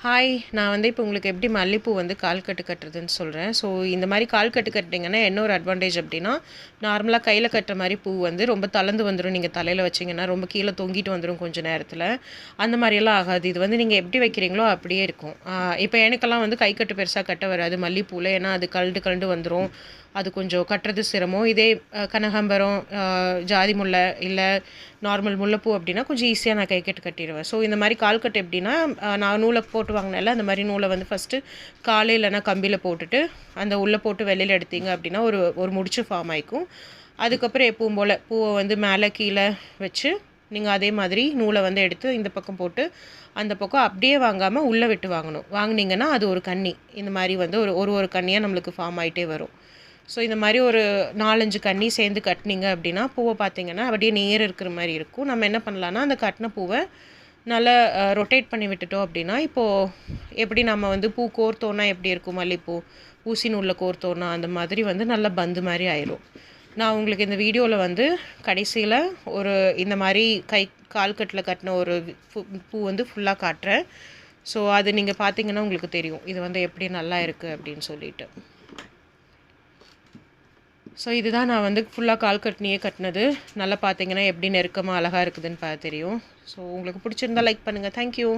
Hi. நான் வந்து இப்போ உங்களுக்கு எப்படி மல்லிப்பூ வந்து கால் கட்டு கட்டுறதுன்னு சொல்கிறேன். ஸோ இந்த மாதிரி கால் கட்டு கட்டிங்கன்னா என்ன ஒரு அட்வான்டேஜ் அப்படின்னா, நார்மலாக கையில் கட்டுற மாதிரி பூ வந்து ரொம்ப தளர்ந்து வந்துடும். நீங்கள் தலையில் வச்சிங்கன்னா ரொம்ப கீழே தொங்கிட்டு வந்துடும் கொஞ்சம் நேரத்தில். அந்த மாதிரியெல்லாம் ஆகாது. இது வந்து நீங்கள் எப்படி வைக்கிறீங்களோ அப்படியே இருக்கும். இப்போ எனக்கெல்லாம் வந்து கை கட்டு பெருசாக கட்ட வராது மல்லிப்பூவில். ஏன்னா அது கழண்டு கழண்டு வந்துடும். அது கொஞ்சம் கட்டுறது சிரமம். இதே கனகாம்பரம், ஜாதி முல்லை இல்லை நார்மல் முல்லைப்பூ அப்படின்னா கொஞ்சம் ஈஸியாக நான் கை கட்டு கட்டிடுவேன். ஸோ இந்த மாதிரி கால் கட்டு எப்படின்னா, நான் நூலை போட்டு வாங்கினேன்ல, அந்த மாதிரி நூலை வந்து ஃபஸ்ட்டு காலே இல்லைனா கம்பியில் போட்டுட்டு அந்த உள்ளே போட்டு வெளியில் எடுத்தீங்க அப்படின்னா ஒரு ஒரு முடிச்சு ஃபார்ம் ஆகிக்கும். அதுக்கப்புறம் எப்பவும் போல் பூவை வந்து மேலே கீழே வச்சு நீங்கள் அதே மாதிரி நூலை வந்து எடுத்து இந்த பக்கம் போட்டு அந்த பக்கம் அப்படியே வாங்காமல் உள்ளே விட்டு வாங்கணும். வாங்கினீங்கன்னா அது ஒரு கன்னி இந்த மாதிரி வந்து ஒரு கன்னியாக நம்மளுக்கு ஃபார்ம் ஆகிட்டே வரும். ஸோ இந்த மாதிரி ஒரு 4-5 கன்னி சேர்ந்து கட்டினீங்க அப்படின்னா பூவை பார்த்தீங்கன்னா அப்படியே நேர் இருக்கிற மாதிரி இருக்கும். நம்ம என்ன பண்ணலான்னா, அந்த கட்டின பூவை நல்லா ரொட்டேட் பண்ணி விட்டுட்டோம் அப்படின்னா, இப்போது எப்படி நம்ம வந்து பூ கோர்த்தோன்னா எப்படி இருக்கும் மல்லிப்பூ, ஊசி நூலில் கோர்த்தோன்னா அந்த மாதிரி வந்து நல்லா பந்து மாதிரி ஆயிரும். நான் உங்களுக்கு இந்த வீடியோவில் வந்து கடைசியில் ஒரு இந்த மாதிரி கால் கட்டில் கட்டின ஒரு பூ வந்து ஃபுல்லாக காட்டுறேன். ஸோ அது நீங்கள் பார்த்தீங்கன்னா உங்களுக்கு தெரியும் இது வந்து எப்படி நல்லா இருக்குது அப்படின்னு சொல்லிட்டு. ஸோ இதுதான் நான் வந்து ஃபுல்லாக கால் கட்டினியே கட்டினது. நல்லா பார்த்தீங்கன்னா எப்படி நெருக்கமாக அழகாக இருக்குதுன்னு தெரியும். ஸோ உங்களுக்கு பிடிச்சிருந்தா லைக் பண்ணுங்கள். தேங்க்யூ.